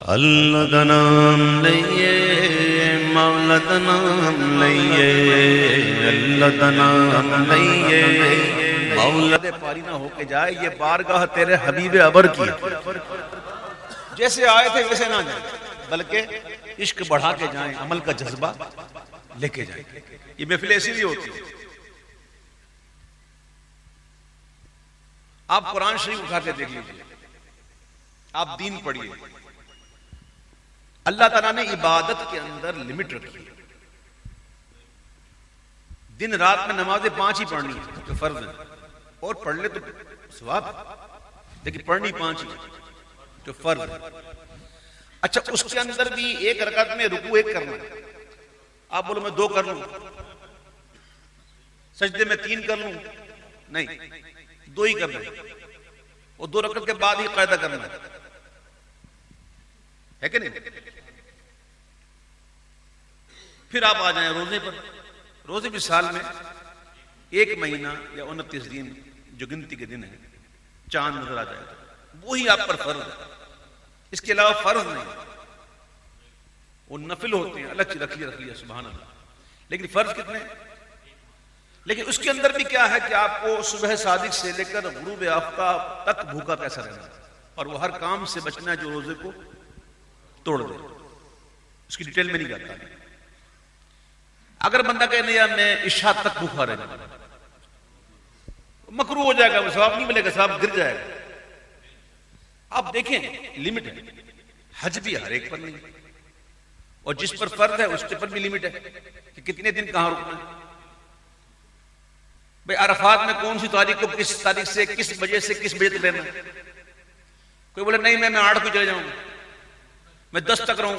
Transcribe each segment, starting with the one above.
اللہ دا نام لئیے مولا دا نام لئیے اللہ دا نام لئیے مولا دے پاری نہ ہو کے جائے یہ بارگاہ تیرے حبیب ابر کی جیسے آئے تھے ویسے نہ جائیں بلکہ عشق بڑھا کے جائیں عمل کا جذبہ لے کے جائیں یہ محفل ایسی بھی ہوتی ہے آپ قرآن شریف اٹھا کے دیکھ لیجیے آپ دین پڑھیے اللہ تعالیٰ نے عبادت کے اندر لمٹ رکھی ہے دن رات میں نمازیں 5 ہی پڑھنی ہے جو فرض ہے اور پڑھ لے تو ثواب لیکن پڑھنی 5 ہی جو فرض ہے اچھا اس کے اندر بھی ایک رکعت میں رکوع 1 کرنا ہے آپ بولو میں 2 کر لوں سجدے میں 3 کر لوں نہیں 2 ہی کرنا ہے اور 2 رکعت کے بعد ہی قاعدہ کرنا ہے کہ نہیں پھر آپ آ جائیں روزے پر روزے بھی سال میں 1 مہینہ یا 29 دن جو گنتی کے دن ہے چاند نظر آ جائے گا وہی آپ پر فرض ہے اس کے علاوہ فرض نہیں وہ نفل ہوتے ہیں الگ رکھ لیا سبحان اللہ لیکن فرض کتنے لیکن اس کے اندر بھی کیا ہے کہ آپ کو صبح صادق سے لے کر غروب آفتاب تک بھوکا کیسا رہنا اور وہ ہر کام سے بچنا ہے جو روزے کو توڑ دے اس کی ڈیٹیل میں نہیں جاتا اگر بندہ کہے نہیں یار میں عشاء تک بھوکا رہ جاؤں مکروہ ہو جائے گا وہ ثواب نہیں ملے گا ثواب گر جائے گا آپ دیکھیں لمٹ ہے حج بھی ہر ایک پر نہیں اور جس پر فرض ہے اس کے پر بھی لمٹ ہے کہ کتنے دن کہاں رکنا ہے بھئی عرفات میں کون سی تاریخ کو کس تاریخ سے کس بجے سے کس بجے تک رہنا ہے کوئی بولے نہیں میں 8 کو چلے جاؤں میں 10 تک رہوں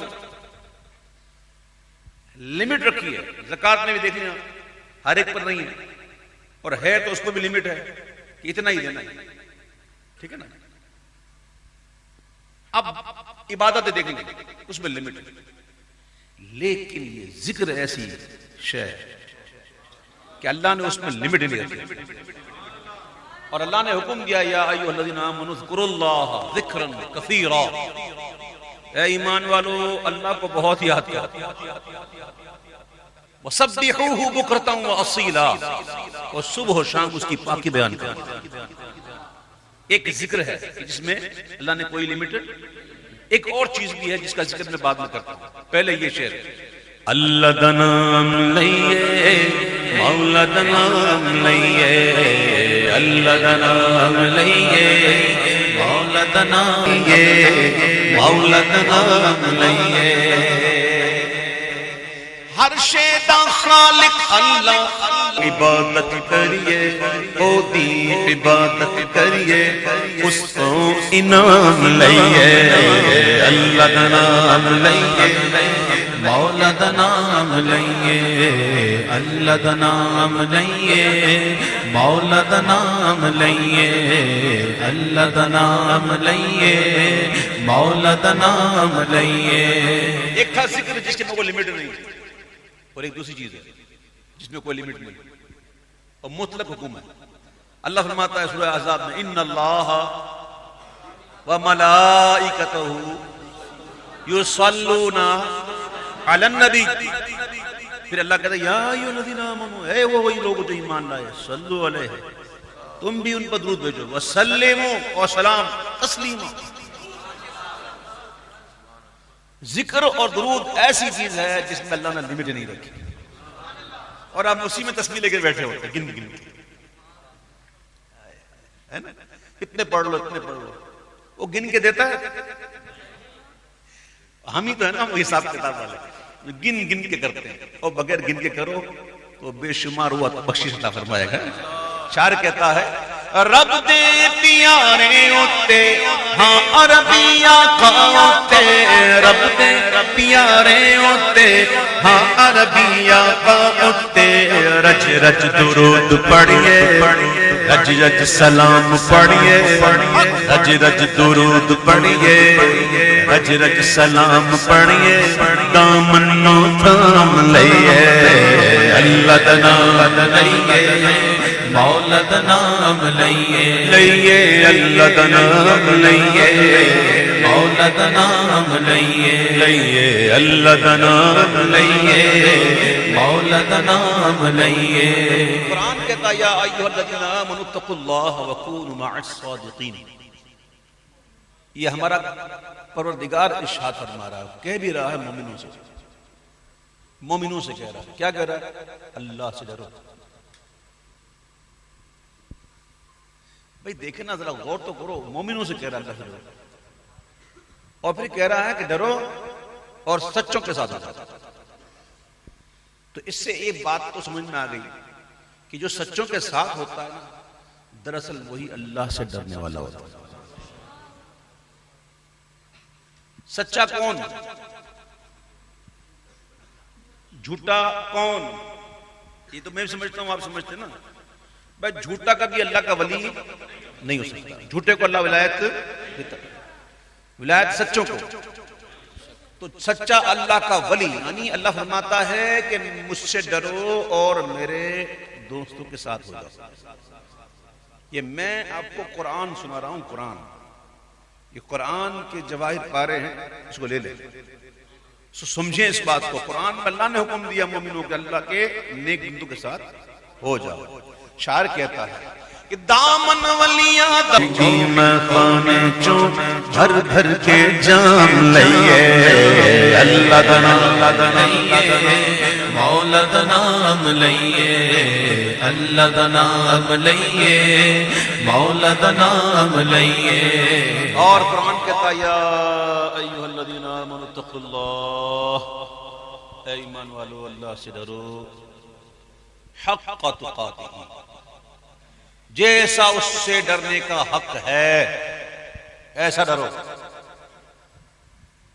لمٹ رکھی ہے زکوٰۃ میں بھی دیکھ لیں ہر ایک پر نہیں ہے اور ہے تو اس کو بھی لمٹ ہے کہ اتنا ہی دینا ہے ٹھیک ہے نا اب عبادت دیکھ لیں اس میں لمٹ ہے لیکن یہ ذکر ایسی شے کہ اللہ نے اس میں لمٹ نہیں رکھی اور اللہ نے حکم دیا یا ایھا الذین آمنوا اذکروا اللہ ذکرا کثیرا اے ایمان والو اللہ کو بہت یاد کرو وسبحوہ بکرۃ واصیلا اور صبح و شام اس کی پاکی بیان کرو ایک ذکر ہے جس میں اللہ نے کوئی لمٹ ایک اور چیز بھی ہے جس کا ذکر میں بعد میں کرتا ہوں پہلے یہ شعر اللہ دا نام لئیے مولا دا نام لئیے اللہ دا نام لئیے مولا دا نام لئیے مولا دا نام لئیے ہر شے دا خالق اللہ عبادت کریے او دی عبادت کریے اس کو انعام لئیے اللہ دا نام لئیے مولا دا نام لئیے اللہ دا نام لئیے مولا دا نام لئیے اللہ دا نام لئیے مولا دا نام لئیے ایک تھا ذکر جس کے میں کوئی لمٹ نہیں اور ایک دوسری چیز ہے جس میں کوئی لمٹ نہیں اور مطلق حکم ہے اللہ فرماتا ہے سورہ احزاب میں ان اللہ وملائکتہ یصلون علی النبی پھر اللہ کہتا ہے یا ایھا الذین آمنوا اے وہی لوگ جو ایمان لائے صلو علیہ تم بھی ان پر درود بھیجو وسلموا اور سلام تسلیما ذکر اور درود ایسی چیز ہے جس میں اللہ نے لمٹ نہیں رکھی اور آپ اسی میں تسبیح لے کے بیٹھے ہوتے گن گن ہے نا اتنے پڑھ لو اتنے پڑھ لو وہ گن کے دیتا ہے ہم ہی تو ہے نا وہ حساب کتاب والے گن گن کے کرتے ہیں اور بغیر گن کے کرو تو بے شمار ہوا تو بخشش عطا فرمائے گا شاعر کہتا ہے رب دے پیارے اتے ہاں عربی آقا اتے رب دے پیارے اتے ہاں عربی آقا اتے رج رج درود پڑھئے رج رج سلام پڑھئے رج رج درود پڑھئے رج رج سلام پڑھئے دامن نو تھام لئیے اللہ دا نام لئیے مولا دا نام لئیے لئیے اللہ دا نام لئیے مولا دا نام لئیے لئیے اللہ دا نام لئیے مولا دا نام لئیے قرآن کہتا یا ایھا الذین آمنوا اتقوا اللہ وکونوا مع الصادقین. یہ ہمارا پروردگار ارشاد فرما رہا ہے، کہہ بھی رہا ہے مومنوں سے، مومنوں سے کہہ رہا ہے. کیا کہہ رہا ہے؟ اللہ سے ڈرو. بھئی دیکھیں نا ذرا غور تو کرو، مومنوں سے کہہ رہا ہے اللہ سے ڈرو، اور پھر کہہ رہا ہے کہ ڈرو اور سچوں کے ساتھ ہو. تو اس سے ایک بات تو سمجھ میں آ گئی کہ جو سچوں کے ساتھ ہوتا ہے دراصل وہی اللہ سے ڈرنے والا ہوتا ہے. سچا کون؟ جھوٹا کون؟ یہ تو میں بھی سمجھتا ہوں، آپ سمجھتے ہیں نا. بھائی جھوٹا کبھی اللہ کا ولی نہیں ہو سکتا. جھوٹے کو اللہ ولایت دیتا، ولایت سچوں کو. تو سچا اللہ کا ولی یعنی اللہ فرماتا ہے کہ مجھ سے ڈرو اور میرے دوستوں کے ساتھ ہو جاؤ. یہ میں آپ کو قرآن سنا رہا ہوں. قرآن، یہ قرآن کے جواہر پارے ہیں، اس کو لے لیں، سمجھیں اس بات کو. قرآن میں اللہ نے حکم دیا مومنوں کے اللہ کے نیک بندوں کے ساتھ ہو جاؤ. شاعر کہتا ہے کہ دامن ولیاں میں خانے چوں بھر بھر کے جام لئیے اللہ دا نام مولا دا نام لئیے اللہ دا نام لئیے مولا دا نام لئیے. اور قرآن کہتا یا ایھا الذین آمنوا اتقوا اللہ، اے ایمان والو اللہ سے ڈرو حق تقاتہ، جیسا اس سے ڈرنے کا حق ہے ایسا ڈرو.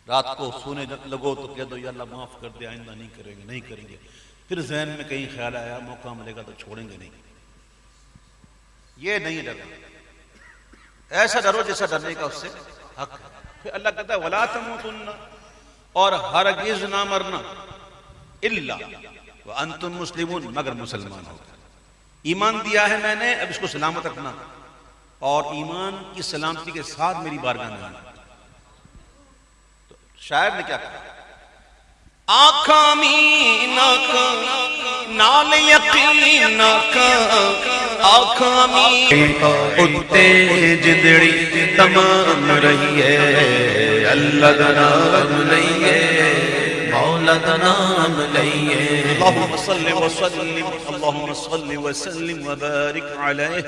رات کو سونے لگو تو کہہ دو یا اللہ معاف کر دے، آئندہ نہیں کریں گے، نہیں کریں گے. پھر ذہن میں کہیں خیال آیا موقع ملے گا تو چھوڑیں گے نہیں. یہ نہیں ڈرنا. ایسا ڈرو جیسا ڈرنے کا اس سے حق ہے. پھر اللہ کہتا ہے وَلَا تَمُوتُنَّ، اور ہرگز نہ مرنا، اِلَّا وَأَنْتُمْ مُسْلِمُونَ، مگر مسلمان ہو. ایمان دیا ہے میں نے، اب اس کو سلامت رکھنا اور ایمان کی سلامتی کے ساتھ میری بارگاہ میں آنا. تو شاعر نے کیا کہا؟ آنکھاں میناکا نال یقیناکا آنکھاں میناکا اتے جدڑی تمام رہی ہے اللہ دا نام لئیے مولا دا نام لئیے. اللہم صل وسلم، اللہم صل وسلم وبارک علیہ